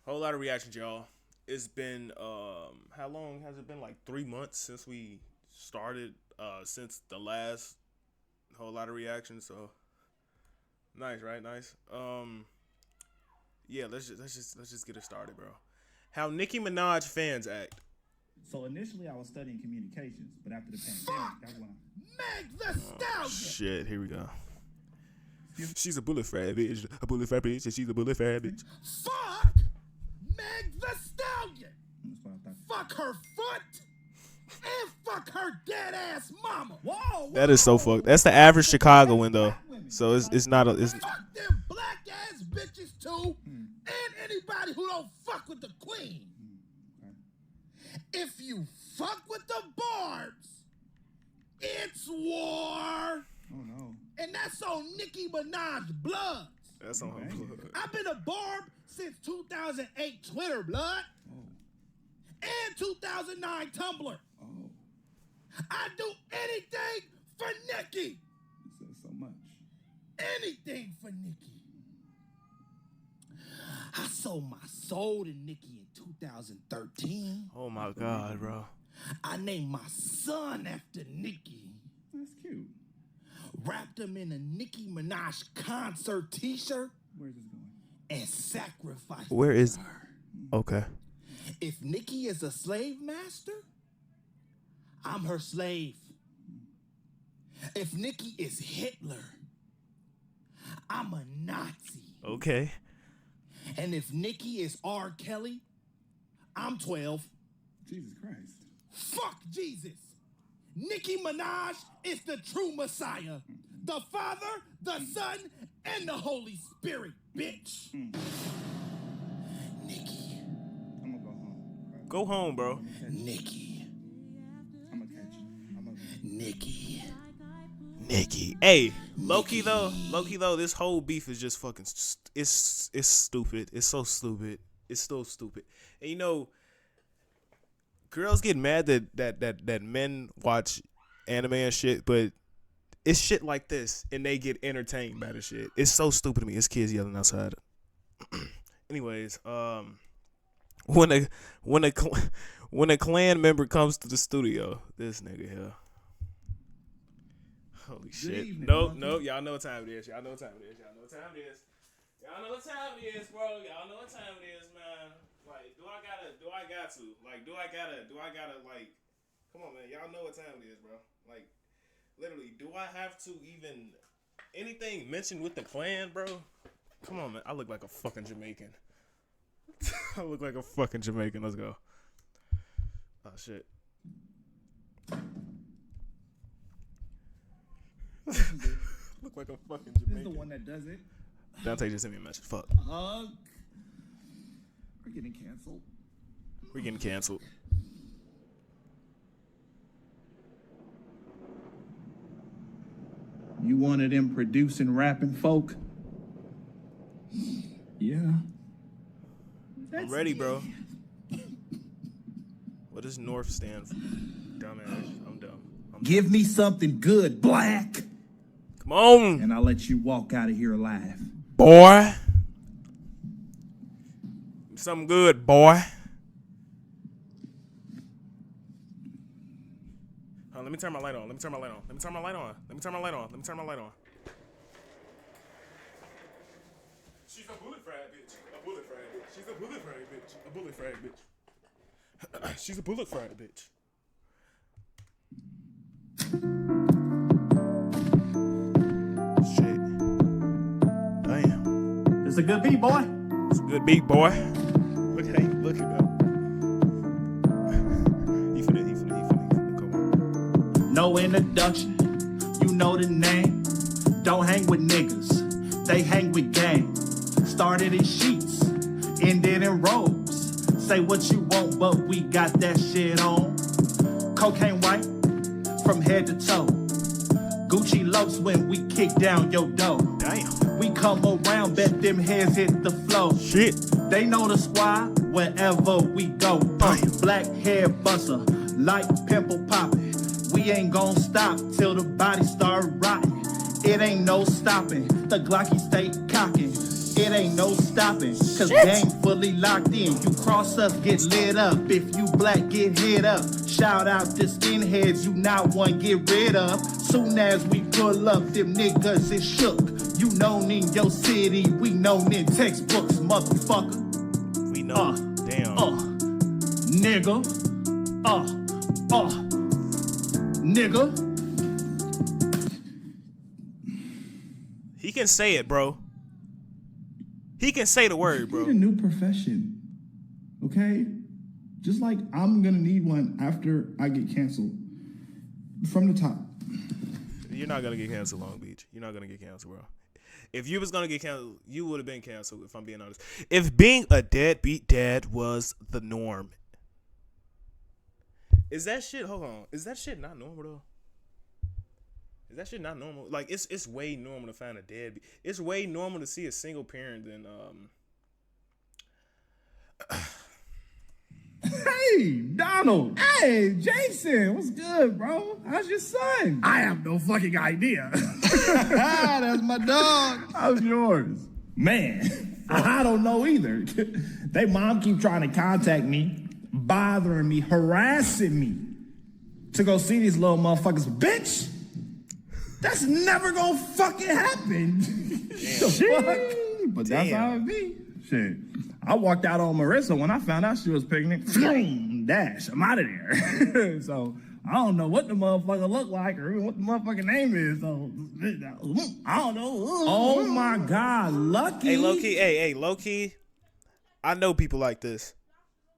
Whole lot of reactions, y'all. It's been how long has it been? Like 3 months since we started. Since the last whole lot of reactions. So nice, right? Nice. Yeah. Let's just get it started, bro. How Nicki Minaj fans act. So initially I was studying communications, but after the pandemic, that's when Meg the Stallion. Shit, here we go. She's a bullet fat bitch, and she's a bullet fat bitch. Fuck Meg the Stallion. that's what I thought. Fuck her foot and fuck her dead ass mama. Whoa. That is so fucked. That's the average Chicagoan though. So it's not a. It's Fuck them black ass bitches too, and anybody who don't fuck with the queen. If you fuck with the Barbs, it's war. Oh no. And that's on Nicki Minaj blood. that's on her blood. I've been a Barb since 2008 Twitter blood. Oh. And 2009 Tumblr. Oh. I do anything for Nicki. You said so much. Anything for Nicki. I sold my soul to Nicki in 2013. Oh my god, bro. I named my son after Nicki. That's cute. Wrapped him in a Nicki Minaj concert t-shirt Where's this going? and sacrificed Where is- her. Okay. If Nicki is a slave master, I'm her slave. If Nicki is Hitler, I'm a Nazi. Okay. And if Nicki is R. Kelly, I'm 12. Jesus Christ. Fuck Jesus. Nicki Minaj is the true Messiah. The Father, the Son, and the Holy Spirit, bitch. Nicki. I'm gonna go home. Go home, bro. Nicki. I'm gonna catch you. Nicki. Nikki. Hey, Loki though, this whole beef is just fucking. It's stupid. It's so stupid. It's so stupid. And you know, girls get mad that men watch anime and shit, but it's shit like this, and they get entertained by the shit. It's so stupid to me. It's kids yelling outside. Anyways, when a clan member comes to the studio, this nigga here. Holy shit. evening, No, Monkey. y'all know what time it is. Y'all know what time it is, bro. Y'all know what time it is, man. Like, do I gotta, like, come on, man. Y'all know what time it is, bro. Like, literally, do I have to even, anything mentioned with the clan, bro? Come on, man. I look like a fucking Jamaican. Let's go. Oh, shit. Look like a fucking This is Jamaican. the one that does it. Dante just sent me a message. Fuck. Hug. We're getting canceled. We're getting canceled. You one of them producing, rapping folk? Yeah. I'm ready, bro. What does North stand for? Dumbass. I'm dumb. Give me something good, black, Come on, and I'll let you walk out of here alive. boy. Something good, boy. Let me turn my light on. She's a bullet fried bitch. She's a bullet fried bitch. She's a bullet fried bitch. Shit. Damn. It's a good beat, boy. It's a good beat, boy. Look at him. He finna. Come on. No introduction, you know the name. Don't hang with niggas, they hang with gang. Started in sheets, ended in robes. Say what you want, but we got that shit on. Cocaine white, from head to toe. Gucci loafs when we kick down your door. Damn. We come around, bet them heads hit the floor. Shit. They know the squad wherever we go. Black hair buster, like pimple popping. We ain't gon' stop till the body start rotting. It ain't no stopping, the Glocky stay cocking. It ain't no stopping, cause gang fully locked in. You cross us, get lit up. If you black, get hit up. Shout out to skinheads, you not one get rid of. Soon as we pull up, them niggas is shook. You known in your city, we known in textbooks, motherfucker. We know. Damn. Nigga. Nigga. He can say it, bro. He can say the word, bro. Need a new profession, okay? Just like I'm gonna need one after I get canceled. From the top. You're not gonna get canceled, Long Beach. You're not gonna get canceled, bro. If you was gonna get canceled, you would have been canceled. If I'm being honest, if being a deadbeat dad was the norm, is that shit? Hold on, is that shit not normal though? Is that shit not normal? Like it's way normal to find a deadbeat. It's way normal to see a single parent than Hey, Donald. Hey, Jason. What's good, bro? How's your son? I have no fucking idea. That's my dog. How's yours? Man, I don't know either. They mom keep trying to contact me, bothering me, harassing me to go see these little motherfuckers. Bitch, that's never gonna fucking happen. The fuck? But that's how it be. Shit. I walked out on Marissa when I found out she was pregnant. Dash, I'm out of there. So I don't know what the motherfucker look like or even what the motherfucking name is. So I don't know. Oh my God, Lucky. Hey, low key. I know people like this,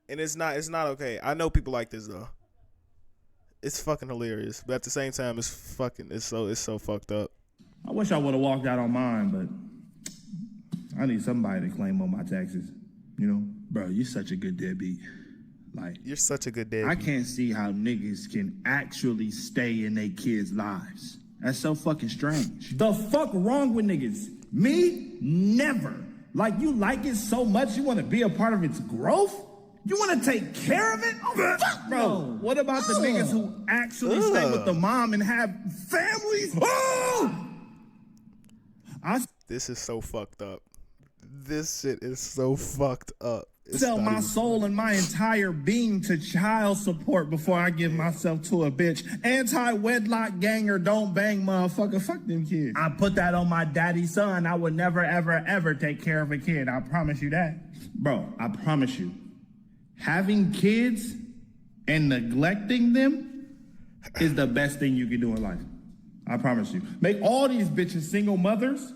and it's not okay. I know people like this though. It's fucking hilarious, but at the same time, it's so fucked up. I wish I would have walked out on mine, but I need somebody to claim on my taxes. You know, bro, you're such a good deadbeat. Like, You're such a good deadbeat. I can't see how niggas can actually stay in their kids' lives. That's so fucking strange. The fuck wrong with niggas? Me? Never. Like, you like it so much you want to be a part of its growth? You want to take care of it? Oh, fuck, bro. What about the niggas who actually stay with the mom and have families? Oh! This is so fucked up. This shit is so fucked up. Sell my soul and my entire being to child support before I give myself to a bitch. Anti-wedlock ganger, don't bang motherfucker. Fuck them kids. I put that on my daddy's son. I would never, ever, ever take care of a kid. I promise you that. Bro, I promise you. Having kids and neglecting them is the best thing you can do in life. I promise you. Make all these bitches single mothers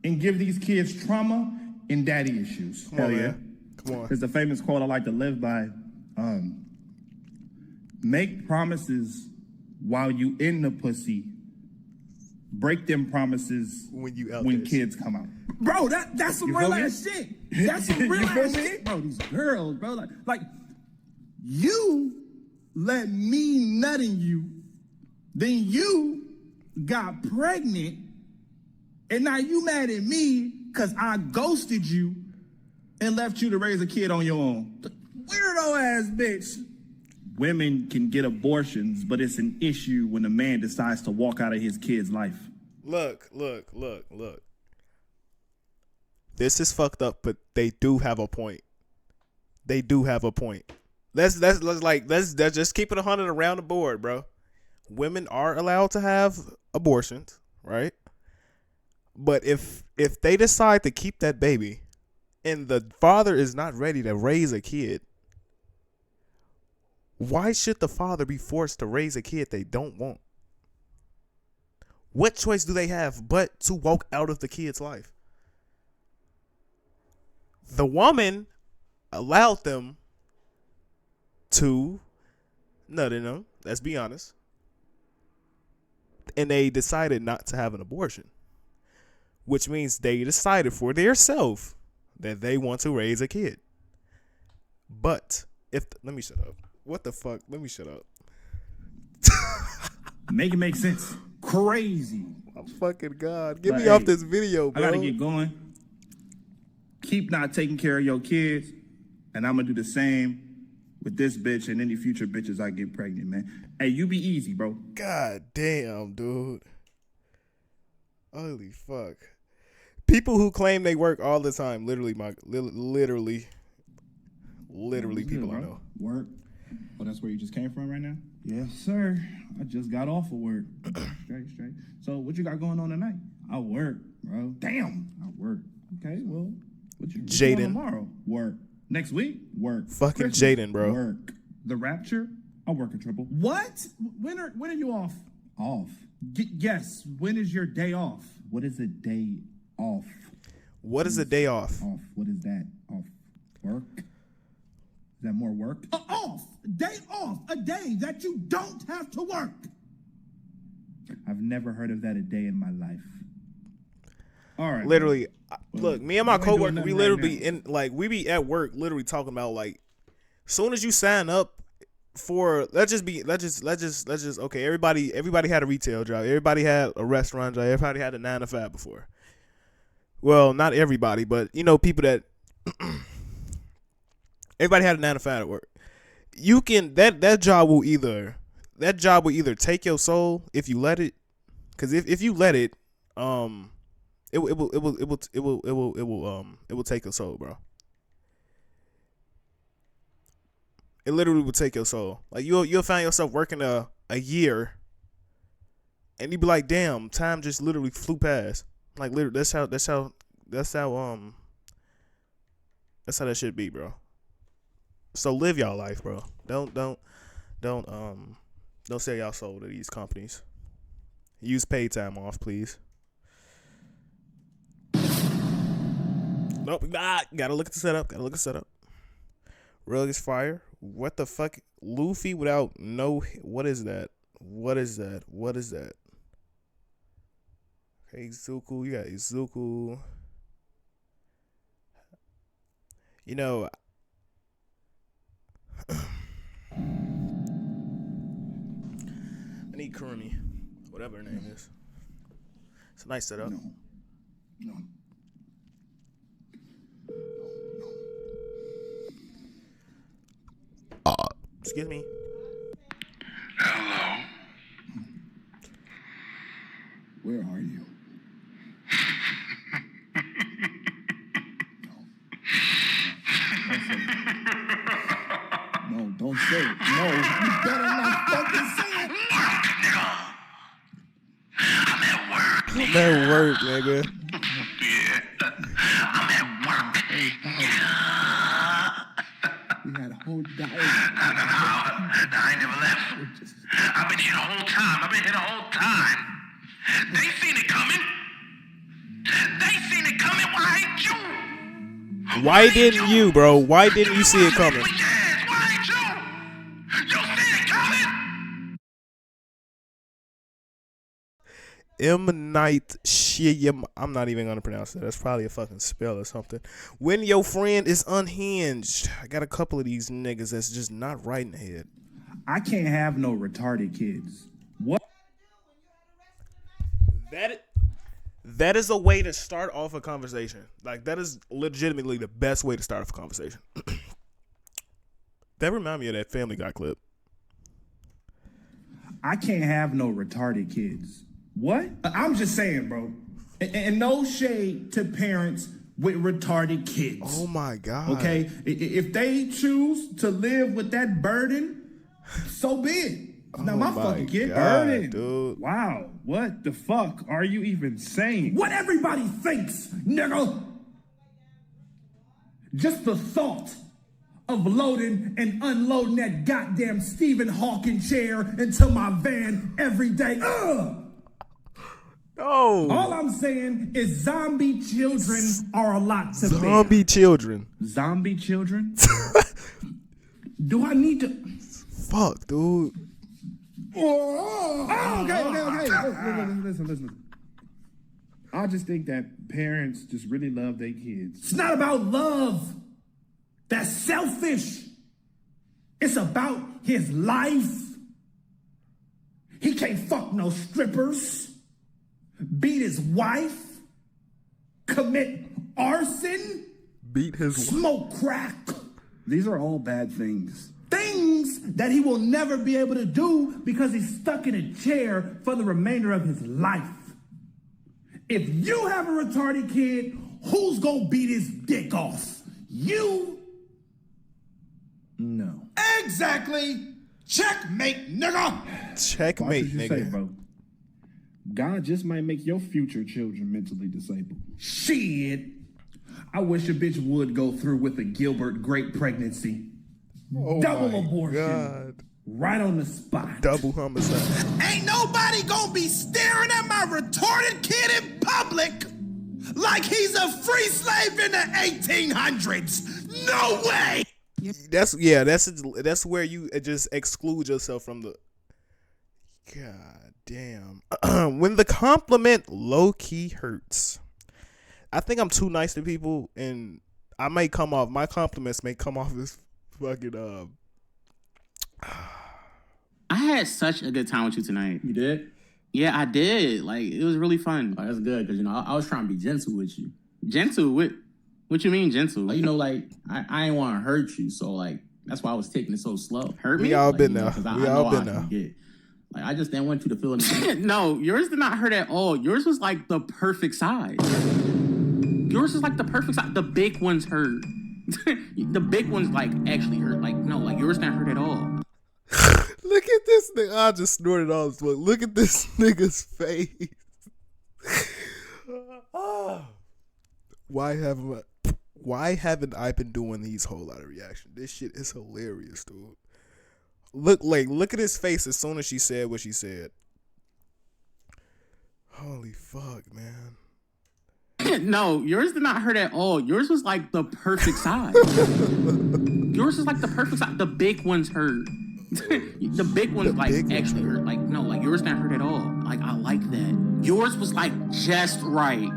and give these kids trauma and daddy issues. Come on, man. Come on. There's a famous quote I like to live by. Make promises while you in the pussy. Break them promises when kids come out. Bro, that's some real ass shit. That's some real ass shit. Bro, these girls, bro. Like, you let me nut in you, then you got pregnant, and now you mad at me because I ghosted you and left you to raise a kid on your own. Weirdo ass bitch. Women can get abortions, but it's an issue when a man decides to walk out of his kid's life. Look. This is fucked up, but they do have a point. Let's just keep it 100 around the board, bro. Women are allowed to have abortions, right? But if they decide to keep that baby and the father is not ready to raise a kid, why should the father be forced to raise a kid they don't want? What choice do they have but to walk out of the kid's life? The woman allowed them to nut in them, let's be honest, and they decided not to have an abortion, which means they decided for themselves that they want to raise a kid. But let me shut up. What the fuck? Let me shut up. Make it make sense. Crazy. Oh, fucking God. Get me off this video, bro. I gotta get going. Keep not taking care of your kids, and I'm gonna do the same with this bitch and any future bitches I get pregnant, man. Hey, you be easy, bro. God damn, dude. Holy fuck. People who claim they work all the time, literally people I know. Work? Oh, that's where you just came from right now? Yes, sir. I just got off of work. Straight. So what you got going on tonight? I work, bro. Damn, I work. Okay, well, what you doing tomorrow? Work. Next week? Work. Fucking Jaden, bro. Work. The Rapture? I work a triple. What? When are you off? Off. Yes. When is your day off? What is a day off? What is a day off? Off. What is that? Off. Work? Is that more work? Off. Day off. A day that you don't have to work. I've never heard of that a day in my life. All right. Literally, look, me and my coworker, we literally we be at work, literally talking about like, soon as you sign up for, let's just okay. Everybody had a retail job. Everybody had a restaurant job. Everybody had a 9 to 5 before. Well, not everybody, but you know, people that everybody had a 9 to 5 at work. You can that job will either take your soul if you let it, because if you let it, it will take your soul, bro. It literally will take your soul. Like you'll find yourself working a year, and you be like, damn, time just literally flew past. Like literally, that's how that should be, bro. So live y'all life, bro. Don't sell y'all soul to these companies. Use paid time off, please. Nope, gotta look at the setup. Rug is fire. What the fuck? Luffy without no. What is that? Okay, Izuku. You got Izuku. You know. I need Kurumi. Whatever her name is. It's a nice setup. No. Excuse me. Hello. Where are you? No, don't say it. No, you better not fucking say it. I'm at work. I'm at work, nigga. Yeah. I'm at work. We had a whole diet. I ain't never left. I've been here the whole time. They seen it coming. Why ain't you? Why didn't you, bro? Why didn't you see it coming? Why ain't you? You seen it coming? M. Night Shyam. I'm not even gonna pronounce that. That's probably a fucking spell or something. When your friend is unhinged. I got a couple of these niggas that's just not right in the head. I can't have no retarded kids. What? That is a way to start off a conversation. Like, that is legitimately the best way to start off a conversation. That remind me of that Family Guy clip. I can't have no retarded kids. What? I'm just saying, bro. And no shade to parents with retarded kids. Oh my God. Okay? If they choose to live with that burden, so be it. Now, my fucking kid burden. Dude. Wow. What the fuck are you even saying? What everybody thinks, nigga. Just the thought of loading and unloading that goddamn Stephen Hawking chair into my van every day. Ugh. Oh. All I'm saying is zombie children are a lot to bear. Zombie children. Zombie children? Do I need to... Fuck, dude. Okay. Listen. I just think that parents just really love their kids. It's not about love. That's selfish. It's about his life. He can't fuck no strippers, beat his wife, commit arson, Beat his wife. smoke crack. These are all bad things. Things that he will never be able to do because he's stuck in a chair for the remainder of his life. If you have a retarded kid, who's gonna beat his dick off? You? No. Exactly. Checkmate, nigga. Checkmate, Watch what you nigga. say, bro. God just might make your future children mentally disabled. Shit. I wish a bitch would go through with a Gilbert Grape pregnancy. Double abortion. God. Right on the spot. Double homicide. Ain't nobody gonna be staring at my retarded kid in public like he's a free slave in the 1800s. No way. That's where you just exclude yourself from the. God damn. When the compliment low key hurts. I think I'm too nice to people, and I may come off. My compliments may come off as fucking. I had such a good time with you tonight. You did? Yeah, I did. Like, it was really fun. Oh, that's good, because, I was trying to be gentle with you. Gentle? What you mean gentle? Like, I ain't want to hurt you, so, that's why I was taking it so slow. Hurt me? We all been there. We all been there. I just didn't want you to feel anything. No, yours did not hurt at all. Yours was like the perfect size. Yours is like the perfect size. The big ones hurt. The big ones, actually hurt. No, yours didn't hurt at all. Look at this nigga. I just snorted all this. Look at this nigga's face. Why haven't I been doing these whole lot of reaction? This shit is hilarious, dude. Look at his face as soon as she said what she said. Holy fuck, man. No, yours did not hurt at all. Yours was like the perfect size. Yours is like the perfect size. The big ones hurt. The big ones actually hurt. No, yours didn't hurt at all. I like that. Yours was just right.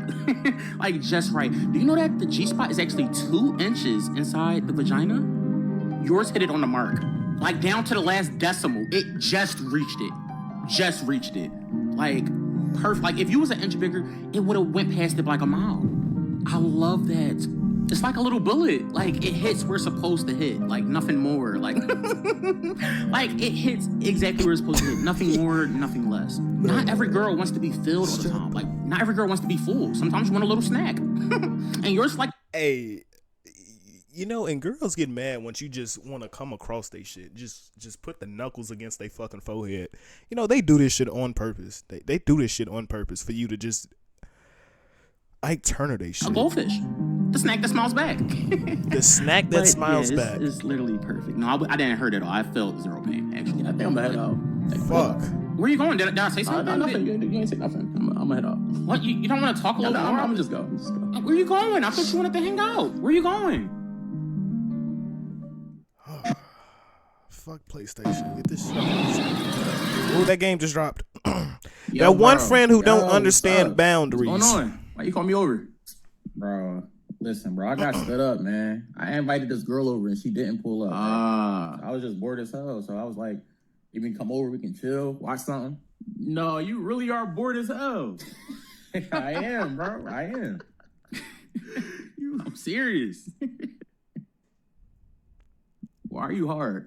Just right. Do you know that the G-spot is actually 2 inches inside the vagina? Yours hit it on the mark. Down to the last decimal. It just reached it. Perfect. If you was an inch bigger, it would have went past it by a mile. I love that. It's like a little bullet. It hits where it's supposed to hit. Nothing more. It hits exactly where it's supposed to hit. Nothing more, nothing less. Not every girl wants to be filled all the time. Not every girl wants to be full. Sometimes you want a little snack. And yours Hey, and girls get mad once you just want to come across they shit. Just put the knuckles against their fucking forehead. They do this shit on purpose. They do this shit on purpose for you to just turn her they shit. A goldfish. The snack that smiles back. The snack that smiles back. It's literally perfect. No, I didn't hurt at all. I felt zero pain, actually. I think I'm going to head out. Fuck. Where you going? Did I say something? Nothing. You ain't say nothing. I'm going to head out. What? You don't want to talk a little more? I'm going to just go. Where you going? I thought you wanted to hang out. Where you going? Fuck PlayStation. Get this shit. Oh, that game just dropped. Yo, that one bro. friend who don't Yo, understand boundaries. What's going on? Why you call me over? Bro, listen, bro. I got stood up, man. I invited this girl over and she didn't pull up. I was just bored as hell. So I was like, you can come over, we can chill, watch something. No, you really are bored as hell. I am, bro. I am. I'm serious. Why are you hard?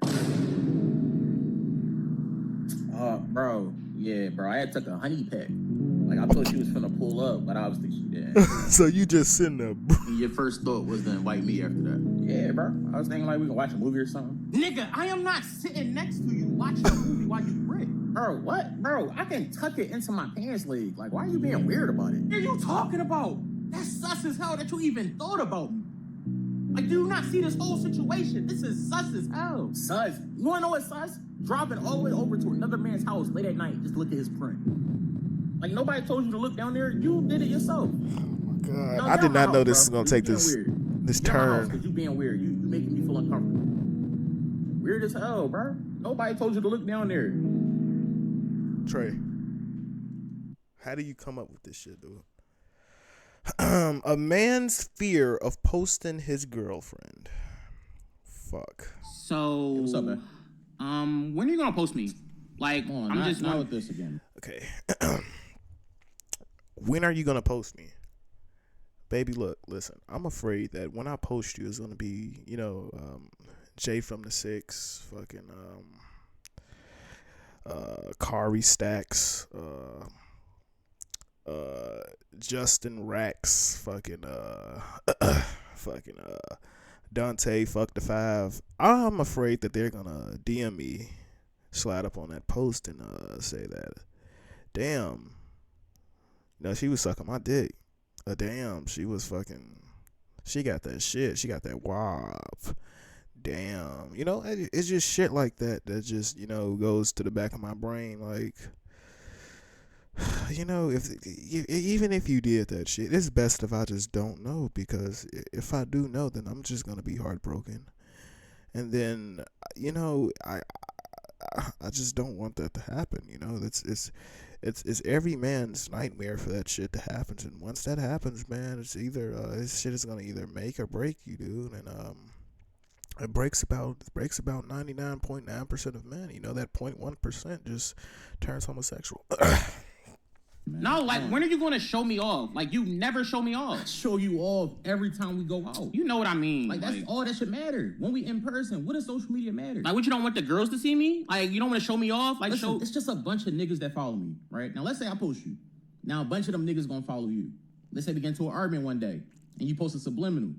Bro. Yeah, bro. I had took a honey pack. I thought she was finna pull up, but obviously she didn't. So you just sitting there, bro. Your first thought was to invite me after that. Yeah, bro. I was thinking we can watch a movie or something. Nigga, I am not sitting next to you watching a movie while you prick. Bro, what? Bro, I can tuck it into my pants leg. Why are you being weird about it? What are you talking about? That's sus as hell that you even thought about me. Do you not see this whole situation? This is sus as hell. Sus? You wanna know what's sus? Driving all the way over to another man's house late at night just to look at his print. Nobody told you to look down there. You did it yourself. God, no, I did not know this was gonna take this turn. Because you being weird. You making me feel uncomfortable. Weird as hell, bro. Nobody told you to look down there. Trey, how do you come up with this shit, dude? A man's fear of posting his girlfriend. Fuck. So, what's up, man? When are you gonna post me? Not with this again. Okay. When are you gonna post me? Baby, look, listen, I'm afraid that when I post you, it's gonna be, Jay from the Six, fucking, Kari Stacks, Justin Rax, fucking Dante, fuck the 5. I'm afraid that they're gonna DM me, slide up on that post and say that, damn, no, she was sucking my dick. Damn, she was fucking, she got that shit, she got that wop. Damn, you know, it's just shit like that just, you know, goes to the back of my brain. Like, you know, even if you did that shit, it's best if I just don't know, because if I do know, then I'm just gonna be heartbroken, and then, you know, I just don't want that to happen. You know, it's every man's nightmare for that shit to happen, and once that happens, man, it's either this shit is gonna either make or break you, dude, and it breaks about 99.9% of men. You know, that 0.1% just turns homosexual. No, like, when are you going to show me off? Like, you never show me off. I show you off every time we go out. You know what I mean. Like, that's all that should matter. When we in person, what does social media matter? Like, what, you don't want the girls to see me? Like, you don't want to show me off? Like, Listen, it's just a bunch of niggas that follow me, right? Now, let's say I post you. Now, a bunch of them niggas gonna follow you. Let's say we get into an argument one day, and you post a subliminal.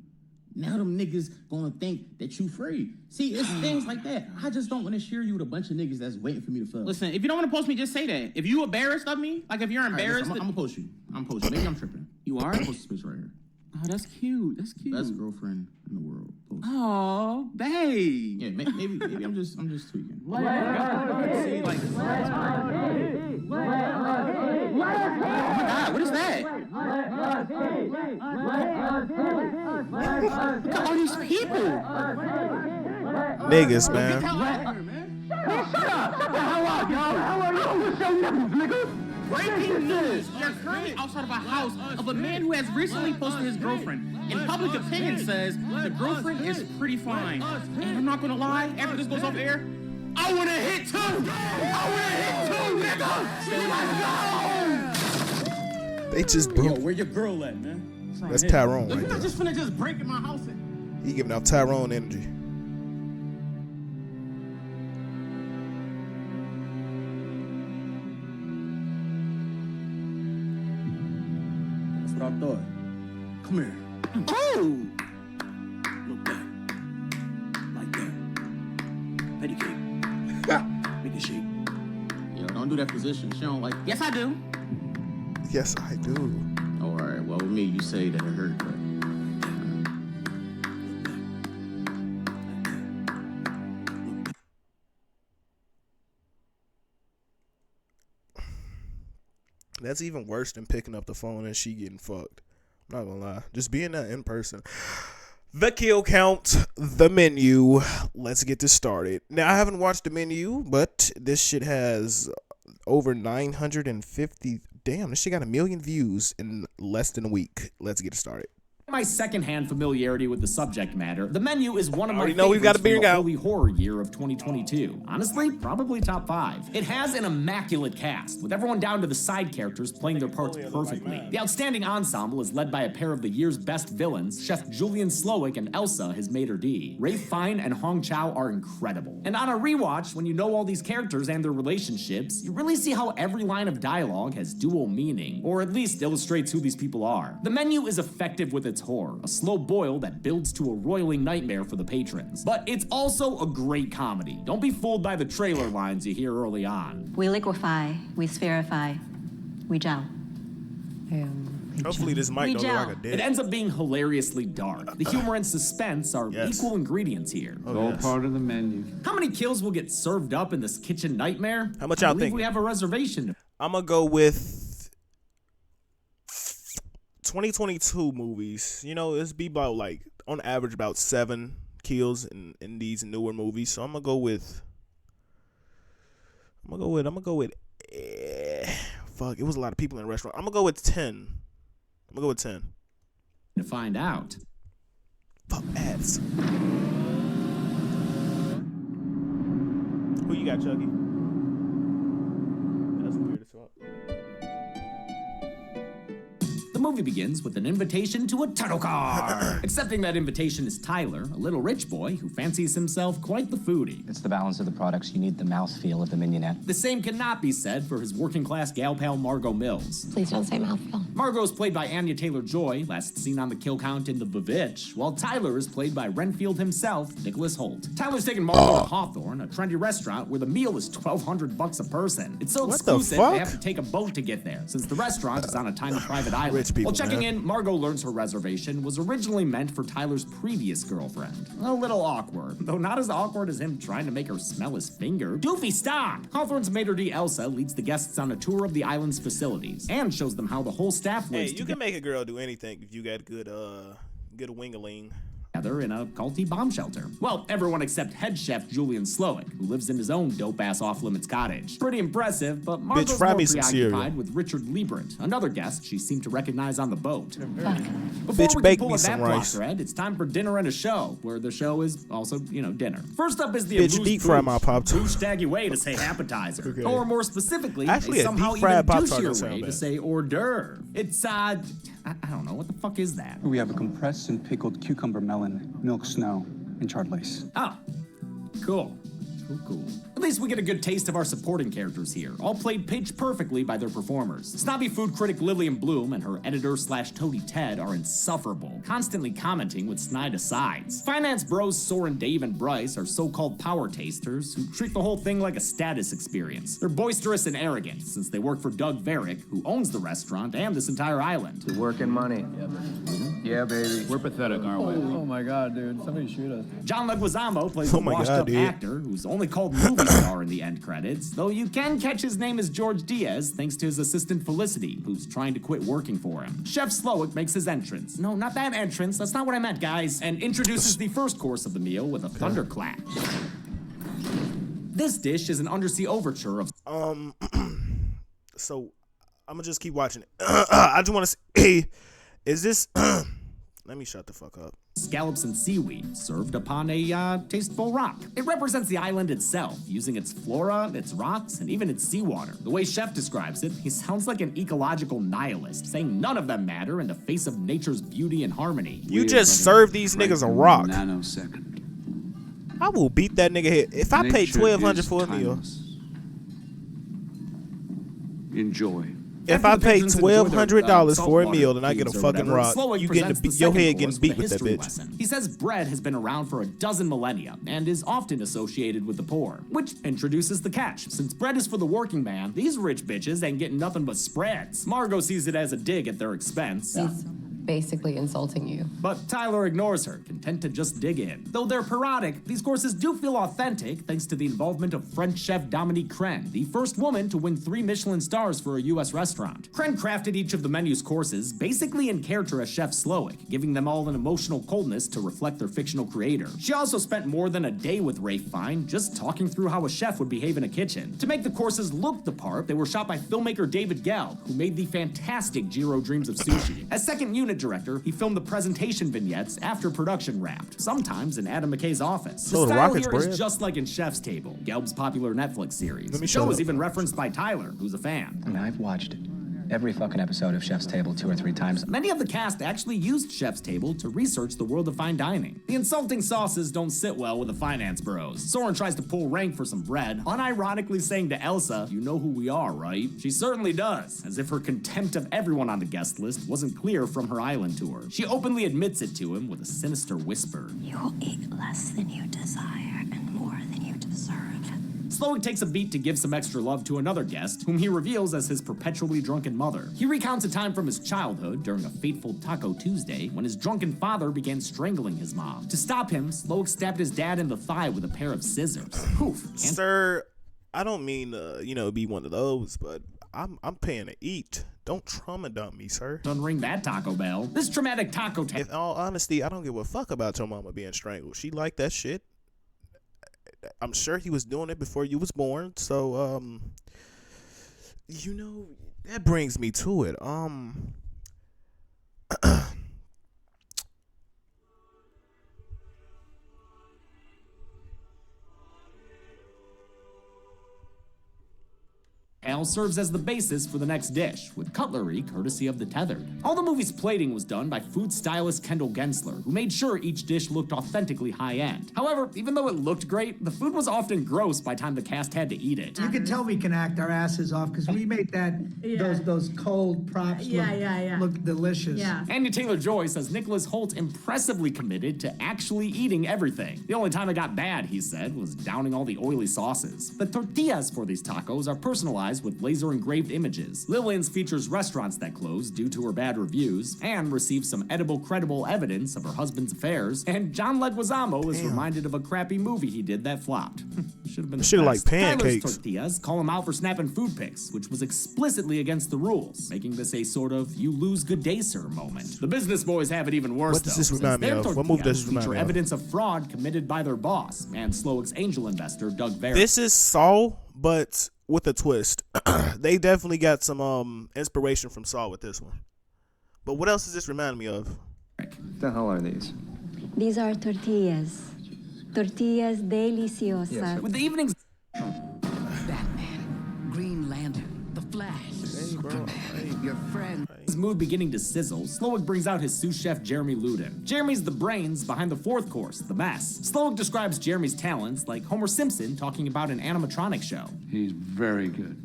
Now them niggas gonna think that you free. See, it's things like that. I just don't want to share you with a bunch of niggas that's waiting for me to fuck. Listen, if you don't want to post me, just say that. If you embarrassed of me, like if you're embarrassed, I'm gonna post you. I'm posting. Maybe I'm tripping. You are? I'm post this bitch right here. Oh, that's cute. That's cute. Best girlfriend in the world. Post. Oh, babe. Yeah, maybe I'm just tweaking. See, like, oh my God, what is that? Look at all these people. Niggas, man. Breaking news. We are currently outside of a house of a man who has recently posted his girlfriend. And public opinion says the girlfriend is pretty fine. And I'm not gonna lie, after this goes off air, I wanna hit too! Nigga! They just Yo, broke. where your girl at, man? That's Tyrone You're right not there. just finna just break in my house and... He giving off Tyrone energy. That's what I thought. Come here. Oh! Look back. Like that. Petty cake. Make it shake. Yo, don't do that position. She don't like... Yes, I do. Yes, I do. Oh, all right. Well, with me, you say that it hurt, but... That's even worse than picking up the phone and she getting fucked. I'm not gonna lie. Just being that in person. The kill count, the menu. Let's get this started. Now, I haven't watched the menu, but this shit has over 950. Damn, this shit got 1 million views in less than a week. Let's get it started. My secondhand familiarity with the subject matter, the menu is one of my already know we've got a favorites beer from the out. early horror year of 2022. Honestly, probably top 5. It has an immaculate cast, with everyone down to the side characters playing their parts perfectly. The outstanding ensemble is led by a pair of the year's best villains, Chef Julian Slowick and Elsa, his maitre d'. Rafe Fine and Hong Chow are incredible. And on a rewatch, when you know all these characters and their relationships, you really see how every line of dialogue has dual meaning, or at least illustrates who these people are. The menu is effective with its horror, a slow boil that builds to a roiling nightmare for the patrons. But it's also a great comedy. Don't be fooled by the trailer lines you hear early on. We liquefy, we spherify, we gel. Hopefully this mic don't look like a It dick. ends up being hilariously dark. The humor and suspense are Yes. equal ingredients here. Oh, yes. Part of the menu. How many kills will get served up in this kitchen nightmare? How much I y'all believe think? we have a reservation. I'm gonna go with 2022 movies. You know, it's be about, like, on average about 7 kills in these newer movies. So I'm gonna go with fuck, it was a lot of people in the restaurant. I'm gonna go with 10. To find out. Fuck ads. Who you got, Chucky? That's weird as fuck. The movie begins begins with an invitation to a title card. Accepting that invitation is Tyler, a little rich boy who fancies himself quite the foodie. It's the balance of the products. You need the mouthfeel of the mignonette. The same cannot be said for his working class gal pal Margot Mills. Please don't say mouthfeel. Margot is played by Anya Taylor-Joy, last seen on the kill count in The Vivitch, while Tyler is played by Renfield himself, Nicholas Holt. Tyler's taking Margot to Hawthorne, a trendy restaurant where the meal is $1,200 a person. It's so exclusive they have to take a boat to get there, since the restaurant is on a tiny private island. Rich people, While checking in, Margot learns her reservation was originally meant for Tyler's previous girlfriend. A little awkward, though not as awkward as him trying to make her smell his finger. Doofy, stop! Hawthorne's maitre d' Elsa leads the guests on a tour of the island's facilities and shows them how the whole staff lives Hey, you can make a girl do anything if you got good wing-a-ling. together in a culty bomb shelter. Well, everyone except head chef Julian Slowick, who lives in his own dope-ass off-limits cottage. Pretty impressive, but Margot's more preoccupied with Richard Liebert, another guest she seemed to recognize on the boat. Before we can pull a that plot thread, it's time for dinner and a show, where the show is also, dinner. First up is the deep fry my Pop-Tart. staggy way to say appetizer. Okay. Or more specifically, actually, a somehow deep fried even Pop-Tart douchier doesn't way sound to bad. say hors d'oeuvre. It's, I don't know, what the fuck is that? We have a compressed and pickled cucumber melon, milk snow, and charred lace. Oh, cool. Cool. At least we get a good taste of our supporting characters here, all played pitch perfectly by their performers. Snobby food critic Lillian Bloom and her editor/toady Ted are insufferable, constantly commenting with snide asides. Finance bros Soren, Dave, and Bryce are so-called power tasters who treat the whole thing like a status experience. They're boisterous and arrogant, since they work for Doug Varick, who owns the restaurant and this entire island. You're working money. Yeah, baby. We're pathetic, aren't we? Oh my God, dude. Somebody shoot us. John Leguizamo plays a washed-up actor who's only called movie star in the end credits, though you can catch his name as George Diaz thanks to his assistant Felicity, who's trying to quit working for him. Chef Slowick makes his entrance. No, not that entrance. That's not what I meant, guys. And introduces the first course of the meal with a thunderclap. This dish is an undersea overture of... So, I'm gonna just keep watching it. I just want to say, is this... Let me shut the fuck up. Scallops and seaweed served upon a tasteful rock. It represents the island itself, using its flora, its rocks, and even its seawater. The way Chef describes it, he sounds like an ecological nihilist, saying none of them matter in the face of nature's beauty and harmony. You just serve these niggas a rock. Nanosecond. I will beat that nigga head. If I paid $1,200 for a meal. Enjoy. If I pay $1,200 for a meal and I get a fucking rock, you getting your head getting beat with that bitch. Lesson. He says bread has been around for a dozen millennia and is often associated with the poor, which introduces the catch. Since bread is for the working man, these rich bitches ain't getting nothing but spreads. Margot sees it as a dig at their expense. Basically insulting you. But Tyler ignores her, content to just dig in. Though they're parodic, these courses do feel authentic thanks to the involvement of French chef Dominique Crenn, the first woman to win 3 Michelin stars for a U.S. restaurant. Crenn crafted each of the menu's courses basically in character as Chef Slowick, giving them all an emotional coldness to reflect their fictional creator. She also spent more than a day with Rafe Fine just talking through how a chef would behave in a kitchen. To make the courses look the part, they were shot by filmmaker David Gelb, who made the fantastic Jiro Dreams of Sushi. As second unit director, he filmed the presentation vignettes after production wrapped, sometimes in Adam McKay's office. So the the style Rocket's here is bread? just like in Chef's Table, Gelb's popular Netflix series. Let me The show show was up. even referenced by Tyler, who's a fan. I mean, I've watched every fucking episode of Chef's Table 2 or 3 times. Many of the cast actually used Chef's Table to research the world of fine dining. The insulting sauces don't sit well with the finance bros. Soren tries to pull rank for some bread, unironically saying to Elsa, "You know who we are, right?" She certainly does, as if her contempt of everyone on the guest list wasn't clear from her island tour. She openly admits it to him with a sinister whisper. You will eat less than you desire and more than you deserve. Slowick takes a beat to give some extra love to another guest, whom he reveals as his perpetually drunken mother. He recounts a time from his childhood during a fateful Taco Tuesday when his drunken father began strangling his mom. To stop him, Slowick stabbed his dad in the thigh with a pair of scissors. Poof. Sir, I don't mean be one of those, but I'm paying to eat. Don't trauma dump me, sir. Unring that Taco Bell. This traumatic taco In all honesty, I don't give a fuck about your mama being strangled. She liked that shit. I'm sure he was doing it before you was born. So, that brings me to it. Al serves as the basis for the next dish, with cutlery courtesy of the Tethered. All the movie's plating was done by food stylist Kendall Gensler, who made sure each dish looked authentically high-end. However, even though it looked great, the food was often gross by the time the cast had to eat it. You can tell we can act our asses off because we make those cold props look delicious. Yeah. Anya Taylor-Joy says Nicholas Hoult impressively committed to actually eating everything. The only time it got bad, he said, was downing all the oily sauces. The tortillas for these tacos are personalized with laser-engraved images. Lillian's features restaurants that closed due to her bad reviews, and received some edible, credible evidence of her husband's affairs, and John Leguizamo is reminded of a crappy movie he did that flopped. Should have been Shit like pancakes. Tyler's tortillas call him out for snapping food pics, which was explicitly against the rules, making this a sort of "you lose good day, sir" moment. The business boys have it even worse. What does this remind me of? What movie does this remind me of? Evidence of fraud committed by their boss and Slowik's angel investor Doug Verrick. This is Saw, but with a twist. They definitely got some inspiration from Saw with this one. But what else does this remind me of? What the hell are these? These are tortillas. Tortillas deliciosas. Yes, with the evenings. Batman, Green Lantern, The Flash, Superman, your friend. His mood beginning to sizzle, Slowik brings out his sous chef Jeremy Ludin. Jeremy's the brains behind the fourth course, The Mess. Slowik describes Jeremy's talents like Homer Simpson talking about an animatronic show. He's very good.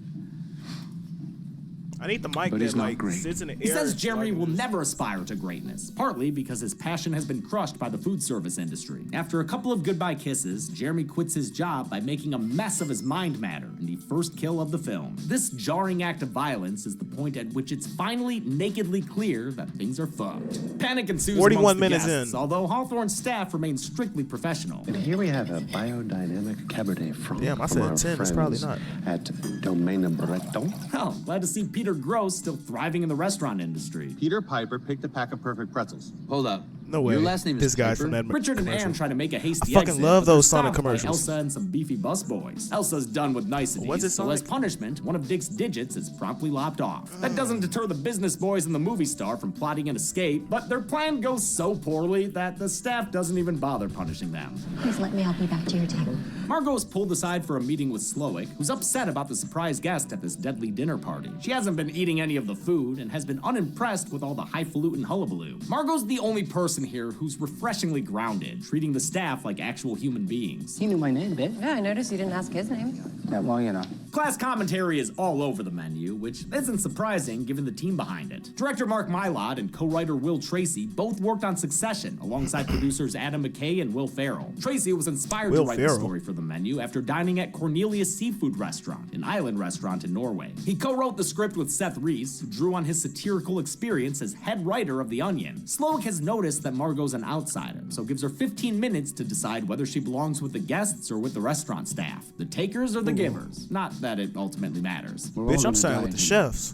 I need the mic But that he's not like great. sits in the air. He says Jeremy will never aspire to greatness, partly because his passion has been crushed by the food service industry. After a couple of goodbye kisses, Jeremy quits his job by making a mess of his mind matter in the first kill of the film. This jarring act of violence is the point at which it's finally nakedly clear that things are fucked. Panic ensues 41 amongst the minutes guests, in. although Hawthorne's staff remains strictly professional. And here we have a biodynamic Cabernet Franc. Damn, I from said our 10, it's probably friends not. At Domaine Breton. Oh, glad to see Peter Gross still thriving in the restaurant industry. Peter Piper picked a pack of perfect pretzels. Hold up. No way. Your last name This is guy's Piper? from that Richard and commercial. Ann try to make a hasty I fucking exit, love but they're those Sonic stopped by commercials. Elsa and some beefy busboys. Elsa's done with niceties, What's it, so as Sonic? punishment, one of Dick's digits is promptly lopped off. That doesn't deter the business boys and the movie star from plotting an escape, but their plan goes so poorly that the staff doesn't even bother punishing them. Please let me help you back to your table. Margot is pulled aside for a meeting with Slowik, who's upset about the surprise guest at this deadly dinner party. She hasn't been eating any of the food and has been unimpressed with all the highfalutin hullabaloo. Margot's the only person here who's refreshingly grounded, treating the staff like actual human beings. You knew my name, bitch. Yeah, I noticed you didn't ask his name. Yeah, well, you know. Class commentary is all over the menu, which isn't surprising given the team behind it. Director Mark Mylod and co-writer Will Tracy both worked on Succession alongside producers Adam McKay and Will Ferrell. Tracy was inspired to write the story for the menu after dining at Cornelius Seafood Restaurant, an island restaurant in Norway. He co-wrote the script with Seth Reese, who drew on his satirical experience as head writer of The Onion. Slowik has noticed that Margot's an outsider, so gives her 15 minutes to decide whether she belongs with the guests or with the restaurant staff, the takers or the givers. Not that it ultimately matters. Bitch, I'm siding with the chefs.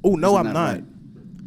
Oh no, I'm not.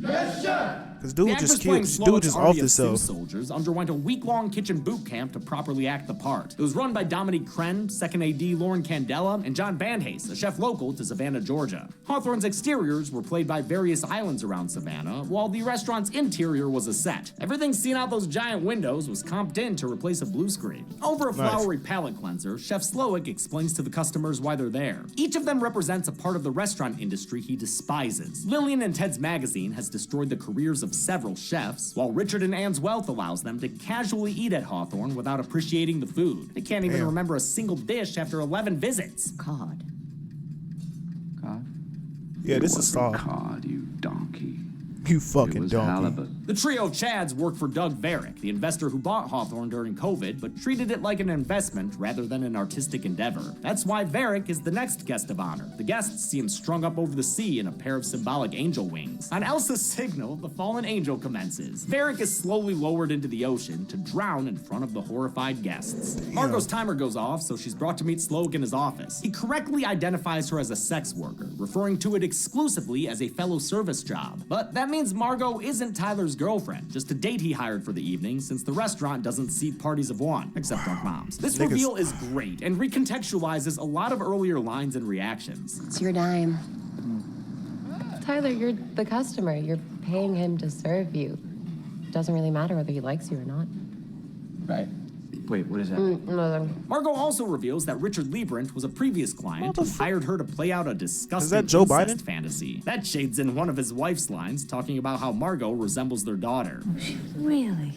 Because dude just cute. Dude just off himself. Soldiers underwent a week-long kitchen boot camp to properly act the part. It was run by Dominique Kren, second AD Lauren Candela, and John Banhace, a chef local to Savannah, Georgia. Hawthorne's exteriors were played by various islands around Savannah, while the restaurant's interior was a set. Everything seen out those giant windows was comped in to replace a blue screen. Over a flowery palette cleanser, Chef Slowik explains to the customers why they're there. Each of them represents a part of the restaurant industry he despises. Lillian and Ted's magazine has destroyed the careers of several chefs, while Richard and Ann's wealth allows them to casually eat at Hawthorne without appreciating the food. They can't even remember a single dish after 11 visits. Cod. Cod? Yeah, this is Saw. Cod, you donkey. You fucking was donkey. halibut. The trio of Chads work for Doug Verrick, the investor who bought Hawthorne during COVID, but treated it like an investment rather than an artistic endeavor. That's why Verrick is the next guest of honor. The guests see him strung up over the sea in a pair of symbolic angel wings. On Elsa's signal, the fallen angel commences. Verrick is slowly lowered into the ocean to drown in front of the horrified guests. Margot's timer goes off, so she's brought to meet Slowik in his office. He correctly identifies her as a sex worker, referring to it exclusively as a fellow service job. But that means Margot isn't Tyler's girlfriend, just a date he hired for the evening since the restaurant doesn't seat parties of one, except drunk moms. This reveal is great and recontextualizes a lot of earlier lines and reactions. It's your dime. Tyler, you're the customer. You're paying him to serve you. It doesn't really matter whether he likes you or not. Right. Wait, what is that? Margot also reveals that Richard Liebrand was a previous client who hired her to play out a disgusting Joe incest Biden? fantasy. That shades in one of his wife's lines, talking about how Margot resembles their daughter. Really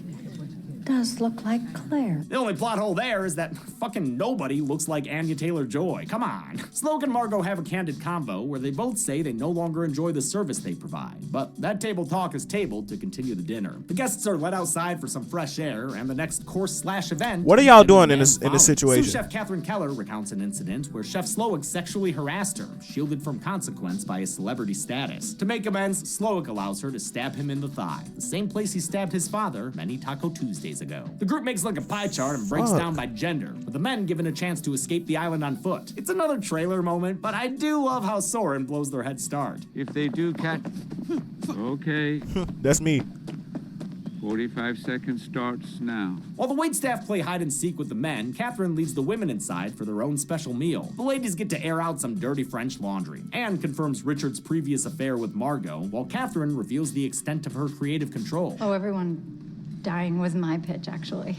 does look like Claire. The only plot hole there is that fucking nobody looks like Anya Taylor-Joy. Come on. Sloak and Margot have a candid convo where they both say they no longer enjoy the service they provide. But that table talk is tabled to continue the dinner. The guests are let outside for some fresh air, and the next course/event... What are y'all doing in this situation? Sous Chef Catherine Keller recounts an incident where Chef Slowick sexually harassed her, shielded from consequence by his celebrity status. To make amends, Slowick allows her to stab him in the thigh, the same place he stabbed his father many Taco Tuesdays ago. The group makes like a pie chart and breaks down by gender, with the men given a chance to escape the island on foot. It's another trailer moment, but I do love how Soren blows their head start. If they do catch... Okay. That's me. 45 seconds starts now. While the waitstaff play hide and seek with the men, Catherine leads the women inside for their own special meal. The ladies get to air out some dirty French laundry. Anne confirms Richard's previous affair with Margot, while Catherine reveals the extent of her creative control. Oh, everyone dying was my pitch, actually.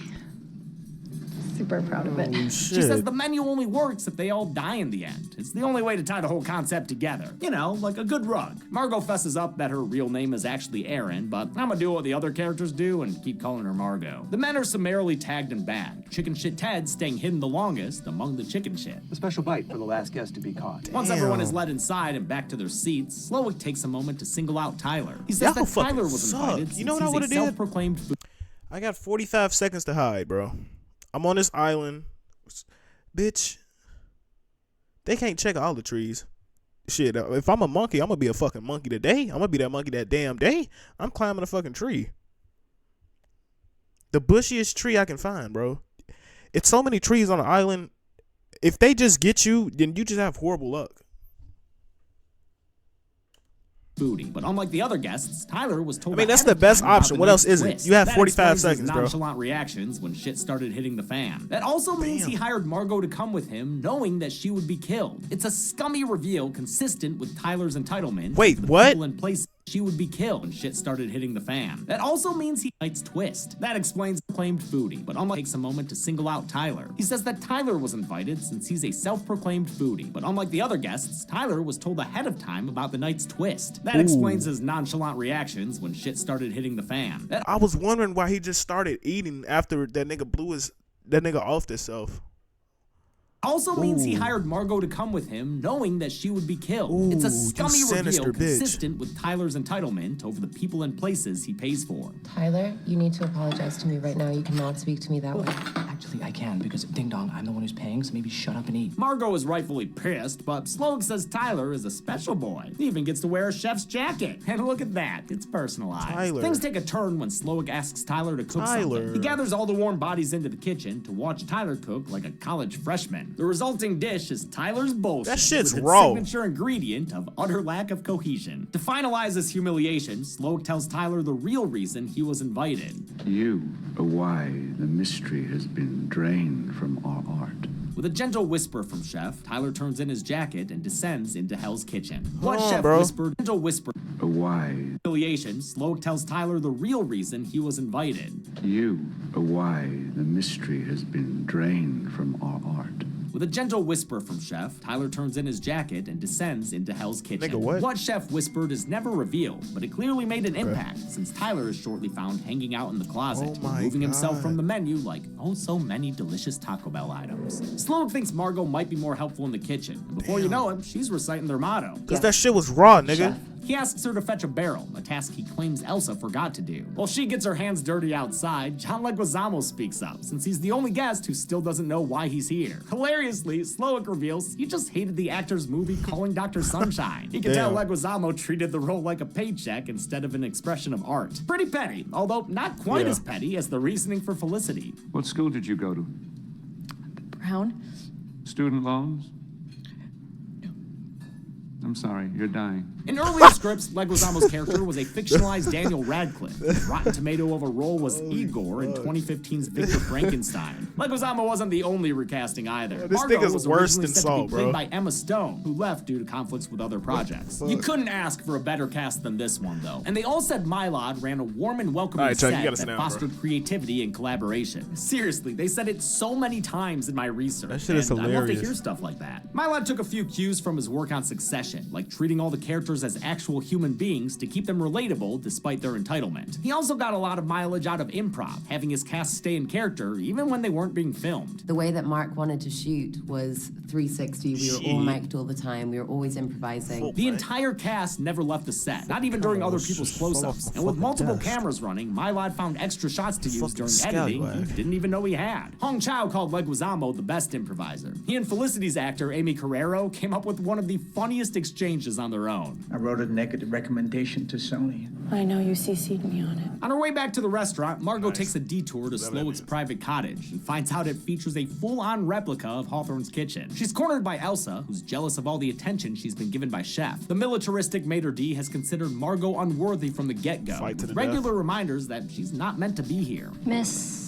Super proud of it. She says the menu only works if they all die in the end. It's the only way to tie the whole concept together. You know, like a good rug. Margot fesses up that her real name is actually Erin, but I'm gonna do what the other characters do and keep calling her Margot. The men are summarily tagged and bagged. Chicken shit Ted staying hidden the longest among the chicken shit. A special bite for the last guest to be caught. Once everyone is led inside and back to their seats, Slowick takes a moment to single out Tyler. He says that Tyler was invited You know what I would have did? Self-proclaimed I got 45 seconds to hide, bro. I'm on this island. Bitch. They can't check all the trees. Shit, if I'm a monkey, I'm gonna be a fucking monkey today. I'm gonna be that monkey that damn day. I'm climbing a fucking tree. The bushiest tree I can find, bro. It's so many trees on the island. If they just get you, then you just have horrible luck. booty. But unlike the other guests, Tyler was told. I mean, that's the best option. What else is it? You have 45 seconds, bro. Nonchalant reactions when shit started hitting the fan. That also means he hired Margot to come with him, knowing that she would be killed. It's a scummy reveal consistent with Tyler's entitlement. Wait, what? People in place she would be killed when shit started hitting the fan. That also means he night's twist. That explains claimed foodie, but unlike takes a moment to single out Tyler. He says that Tyler was invited since he's a self-proclaimed foodie, but unlike the other guests, Tyler was told ahead of time about the night's twist. That explains his nonchalant reactions when shit started hitting the fan. I was wondering why he just started eating after that nigga blew that nigga off himself. Also means he hired Margot to come with him, knowing that she would be killed. It's a scummy reveal consistent with Tyler's entitlement over the people and places he pays for. Tyler, you need to apologize to me right now. You cannot speak to me that way. Actually, I can, because ding dong, I'm the one who's paying, so maybe shut up and eat. Margot is rightfully pissed, but Sloan says Tyler is a special boy. He even gets to wear a chef's jacket. And look at that, it's personalized. Tyler. Things take a turn when Slowick asks Tyler to cook something. He gathers all the warm bodies into the kitchen to watch Tyler cook like a college freshman. The resulting dish is Tyler's bullshit. That shit's with its raw. signature ingredient of utter lack of cohesion. To finalize his humiliation, Slowick tells Tyler the real reason he was invited. You are why the mystery has been drained from our art. With a gentle whisper from Chef, Tyler turns in his jacket and descends into Hell's Kitchen. What Hold on, Chef bro. whispered, gentle whisper. Why Humiliation, Slowick tells Tyler the real reason he was invited. you are why the mystery has been drained from our art. With a gentle whisper from Chef, Tyler turns in his jacket and descends into Hell's Kitchen. Nigga, what? Chef whispered is never revealed, but it clearly made an impact since Tyler is shortly found hanging out in the closet, removing himself from the menu like oh so many delicious Taco Bell items. Sloan thinks Margot might be more helpful in the kitchen, and before you know it, she's reciting their motto. Cause that shit was raw, nigga. He asks her to fetch a barrel, a task he claims Elsa forgot to do. While she gets her hands dirty outside, John Leguizamo speaks up, since he's the only guest who still doesn't know why he's here. Hilariously, Slowick reveals he just hated the actor's movie Calling Dr. Sunshine. He can tell Leguizamo treated the role like a paycheck instead of an expression of art. Pretty petty, although not quite as petty as the reasoning for Felicity. What school did you go to? Brown? Student loans? No. I'm sorry, you're dying. In earlier scripts, Leguizamo's character was a fictionalized Daniel Radcliffe. His Rotten Tomato of a role was Igor in 2015's Victor Frankenstein. Leguizamo wasn't the only recasting either. This Margot nigga's was worse originally than set to Saul, be played bro. by Emma Stone, who left due to conflicts with other projects. You couldn't ask for a better cast than this one, though. And they all said Mylod ran a warm and welcoming All right, Chuck, you set gotta that sit down, fostered creativity and collaboration. Seriously, they said it so many times in my research. That shit is and I love to hilarious. hear stuff like that. Mylod took a few cues from his work on Succession, like treating all the characters as actual human beings to keep them relatable despite their entitlement. He also got a lot of mileage out of improv, having his cast stay in character even when they weren't being filmed. The way that Mark wanted to shoot was 360. We were all mic'd all the time. We were always improvising. The entire cast never left the set, not even during other people's close-ups. And with multiple cameras running, Mylod found extra shots to use during editing he didn't even know he had. Hong Chow called Leguizamo the best improviser. He and Felicity's actor, Amy Carrero, came up with one of the funniest exchanges on their own. I wrote a negative recommendation to Sony. I know you CC'd me on it. On her way back to the restaurant, Margot takes a detour to Slowick's private cottage and finds out it features a full-on replica of Hawthorne's kitchen. She's cornered by Elsa, who's jealous of all the attention she's been given by Chef. The militaristic maitre d' has considered Margot unworthy from the get-go, with regular reminders that she's not meant to be here. Miss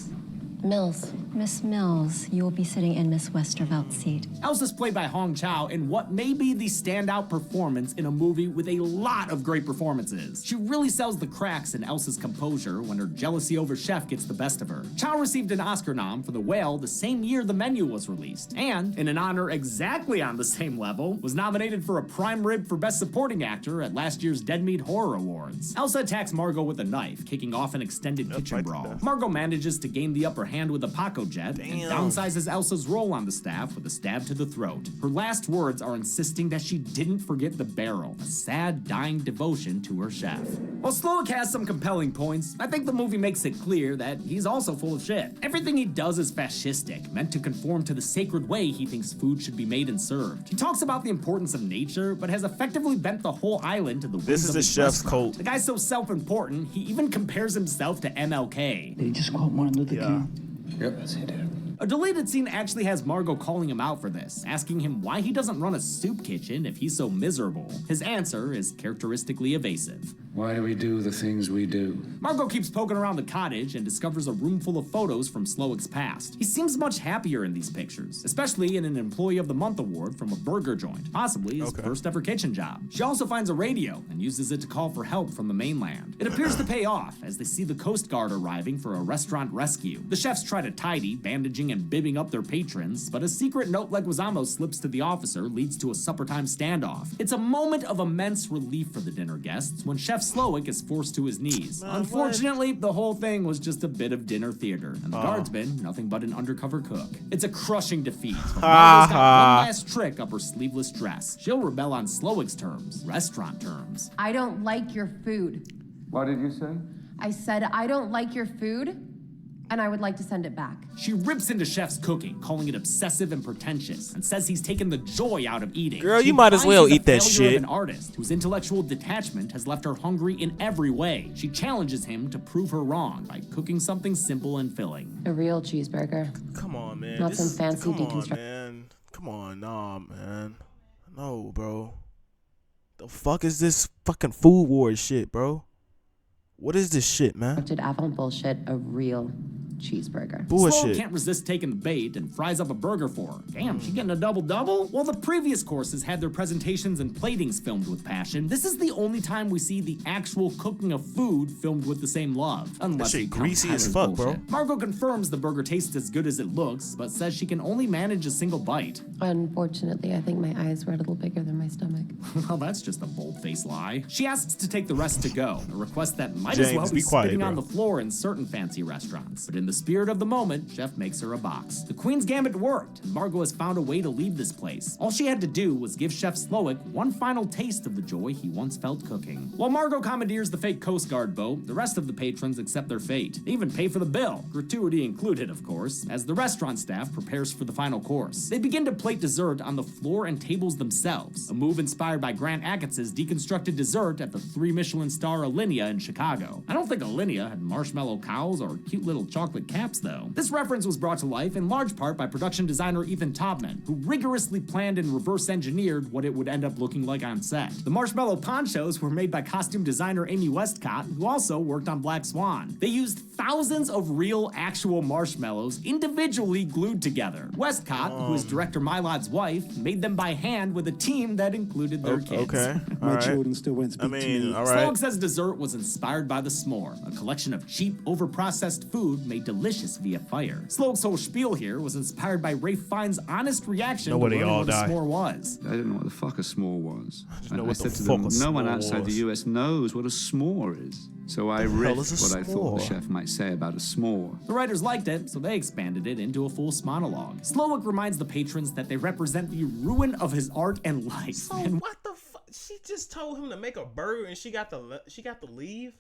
Mills, you will be sitting in Miss Westervelt's seat. Elsa's played by Hong Chow in what may be the standout performance in a movie with a lot of great performances. She really sells the cracks in Elsa's composure when her jealousy over Chef gets the best of her. Chow received an Oscar nom for The Whale the same year The Menu was released, and, in an honor exactly on the same level, was nominated for a Prime Rib for Best Supporting Actor at last year's Dead Meat Horror Awards. Elsa attacks Margot with a knife, kicking off an extended kitchen brawl. Margot manages to gain the upper hand with a Paco jet and downsizes Elsa's role on the staff with a stab to the throat. Her last words are insisting that she didn't forget the barrel, a sad, dying devotion to her chef. While Slowick has some compelling points, I think the movie makes it clear that he's also full of shit. Everything he does is fascistic, meant to conform to the sacred way he thinks food should be made and served. He talks about the importance of nature, but has effectively bent the whole island to the whims of his chef's restaurant. cult. The guy's so self-important, he even compares himself to MLK. Did he just quote Martin Luther King? Yep. Yes, he did. A deleted scene actually has Margot calling him out for this, asking him why he doesn't run a soup kitchen if he's so miserable. His answer is characteristically evasive. Why do we do the things we do? Margot keeps poking around the cottage and discovers a room full of photos from Slowick's past. He seems much happier in these pictures, especially in an Employee of the Month award from a burger joint, possibly his first ever kitchen job. She also finds a radio and uses it to call for help from the mainland. It appears to pay off as they see the Coast Guard arriving for a restaurant rescue. The chefs try to tidy, bandaging and bibbing up their patrons, but a secret note Leguizamo slips to the officer leads to a supper-time standoff. It's a moment of immense relief for the dinner guests when Chef Slowick is forced to his knees. Unfortunately, the whole thing was just a bit of dinner theater, and the guardsman nothing but an undercover cook. It's a crushing defeat. Margot's got one last trick up her sleeveless dress. She'll rebel on Slowick's terms, restaurant terms. I don't like your food. What did you say? I said, I don't like your food, and I would like to send it back. She rips into Chef's cooking, calling it obsessive and pretentious, and says he's taken the joy out of eating. Girl, She you might as implies well he's a eat that failure shit. Of an artist whose intellectual detachment has left her hungry in every way. She challenges him to prove her wrong by cooking something simple and filling. A real cheeseburger. Come on, man. Not some fancy Come on, deconstruction. man. Come on, nah, man. No, bro. The fuck is this fucking food war shit, bro? What is this shit, man? Did avant bullshit a real cheeseburger? Sloan can't resist taking the bait and fries up a burger for her. Damn, she getting a double-double? While the previous courses had their presentations and platings filmed with passion, this is the only time we see the actual cooking of food filmed with the same love. Unless shit you count greasy as Tyler's fuck, bro. bullshit. Margot confirms the burger tastes as good as it looks, but says she can only manage a single bite. Unfortunately, I think my eyes were a little bigger than my stomach. Well, that's just a bold-faced lie. She asks to take the rest to go, a request that might James, as well be be quiet, spitting bro. on the floor in certain fancy restaurants. But in the spirit of the moment, Chef makes her a box. The Queen's Gambit worked, and Margot has found a way to leave this place. All she had to do was give Chef Slowick one final taste of the joy he once felt cooking. While Margot commandeers the fake Coast Guard boat, the rest of the patrons accept their fate. They even pay for the bill, gratuity included, of course, as the restaurant staff prepares for the final course. They begin to plate dessert on the floor and tables themselves, a move inspired by Grant Achatz's deconstructed dessert at the 3 Michelin star Alinea in Chicago. I don't think Alinea had marshmallow cows or cute little chalk chocolate caps, though. This reference was brought to life in large part by production designer Ethan Taubman, who rigorously planned and reverse engineered what it would end up looking like on set. The marshmallow ponchos were made by costume designer Amy Westcott, who also worked on Black Swan. They used thousands of real, actual marshmallows individually glued together. Westcott, who is director Mylod's wife, made them by hand with a team that included their kids. Okay, My children still went to speak to me. all right. Slowik says dessert was inspired by the s'more, a collection of cheap, overprocessed food made delicious via fire. Slowik's whole spiel here was inspired by Ralph Fiennes' honest reaction to learning what a s'more was. I didn't know what the fuck a s'more was. know I what said the to them, fuck a no one s'more outside was." the US knows what a s'more is. So I The hell riffed is a what I thought the s'more? chef might say about a s'more. The writers liked it, so they expanded it into a full monologue. Slowik reminds the patrons that they represent the ruin of his art and life. So and what the fuck? She just told him to make a burger and she got to leave.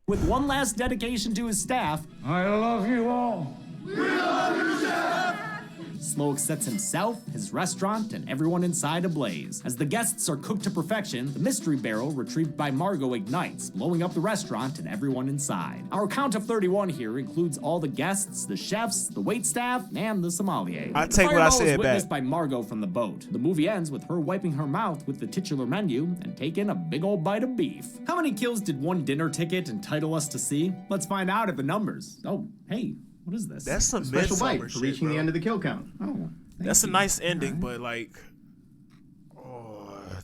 with one last dedication to his staff, I love you all. Slowik sets himself, his restaurant, and everyone inside ablaze. As the guests are cooked to perfection, the mystery barrel retrieved by Margot ignites, blowing up the restaurant and everyone inside. Our count of 31 here includes all the guests, the chefs, the waitstaff, and the sommelier. I take The what I fireball is said witnessed back. by Margot from the boat. The movie ends with her wiping her mouth with the titular menu and taking a big old bite of beef. How many kills did one dinner ticket entitle us to see? Let's find out at the numbers. Oh, hey. What is this? That's some Special midsummer bite for shit, reaching bro. the end of the kill count. Oh, That's a nice ending, but like,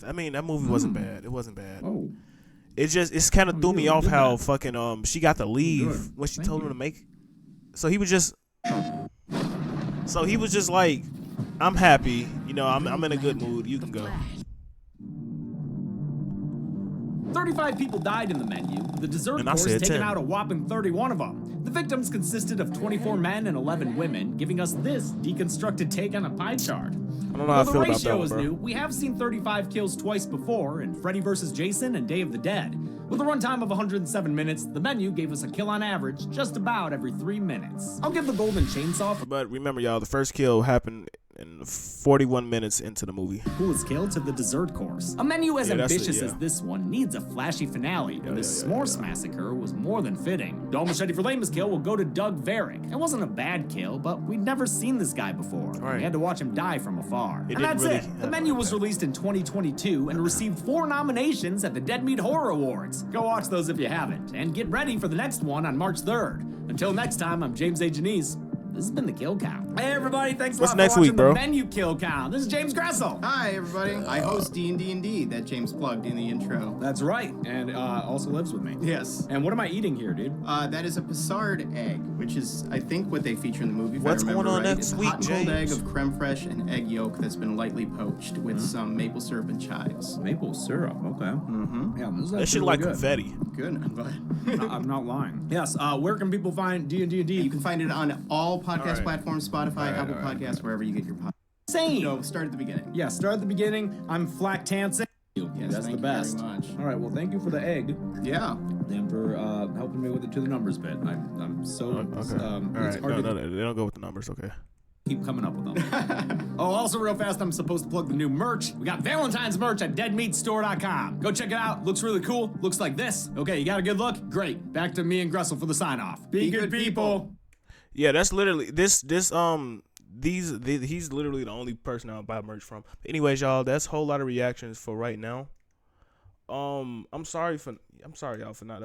I mean, that movie wasn't bad. It wasn't bad. Oh. It's kind of threw me off did how that. fucking she got to leave Good. when she Thank told him you. to make. So he was just like, I'm happy. You know, I'm in a good mood. You can go. 35 people died in the menu, with the dessert And I course said taking 10. out a whopping 31 of them. The victims consisted of 24 men and 11 women, giving us this deconstructed take on a pie chart. I don't know how I Though feel the about that ratio one, is bro. new, we have seen 35 kills twice before in Freddy vs. Jason and Day of the Dead. With a runtime of 107 minutes, the menu gave us a kill on average just about every 3 minutes. I'll give the golden chainsaw for But remember, y'all, the first kill happened in 41 minutes into the movie. coolest kill to the dessert course. A menu as Yeah, that's it, ambitious yeah. as this one needs a flashy finale, and this s'mores massacre was more than fitting. Dome Machete for lamest kill will go to Doug Varick. It wasn't a bad kill, but we'd never seen this guy before. Right. We had to watch him die from afar. It And didn't that's really it. The happen menu like was that. released in 2022 and received 4 nominations at the Dead Meat Horror Awards. Go watch those if you haven't, and get ready for the next one on March 3rd. Until next time, I'm James A. Janice. This has been the Kill Count. Hey everybody, thanks a What's lot next for watching week, bro? the Menu Kill Count. This is James Gressel. Hi, everybody. I host D&D that James plugged in the intro. That's right, and also lives with me. Yes. And what am I eating here, dude? That is a Passard egg, which is, I think, what they feature in the movie. If What's I remember going on right. next It's a week, hot and cold egg James? of creme fraiche and egg yolk that's been lightly poached with some maple syrup and chives. Maple syrup. Okay. Mm-hmm. Yeah, this is That shit really like good. confetti. Good. I'm glad. I'm not lying. Yes. Where can people find D&D? You can find it on all podcast right. platforms, Spotify, Apple all right, Podcasts, wherever you get your podcast. Same. No, start at the beginning. Yeah. Start at the beginning. I'm Flack Tansen. Yes, That's thank the you very best. much. All right. Well, thank you for the egg Yeah. and for helping me with the to the numbers bit. I'm so Okay. it's All hard right. to No, they don't go with the numbers. Okay. keep coming up with them. Oh, also real fast, I'm supposed to plug the new merch. We got Valentine's merch at deadmeatstore.com. Go check it out. Looks really cool. Looks like this. Okay, you got a good look? Great. Back to me and Gressel for the sign off. Be good people. Yeah, that's literally he's literally the only person I'll buy merch from. But anyways, y'all, that's a whole lot of reactions for right now. I'm sorry y'all for not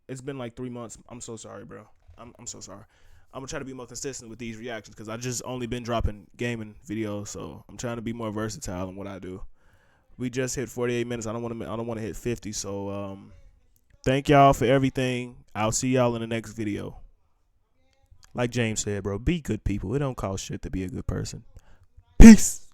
it's been like 3 months. I'm so sorry, bro. I'm so sorry. I'm gonna try to be more consistent with these reactions because I just only been dropping gaming videos, so I'm trying to be more versatile in what I do. We just hit 48 minutes. I don't want to hit 50. So thank y'all for everything. I'll see y'all in the next video. Like James said, bro, be good people. It don't cost shit to be a good person. Peace.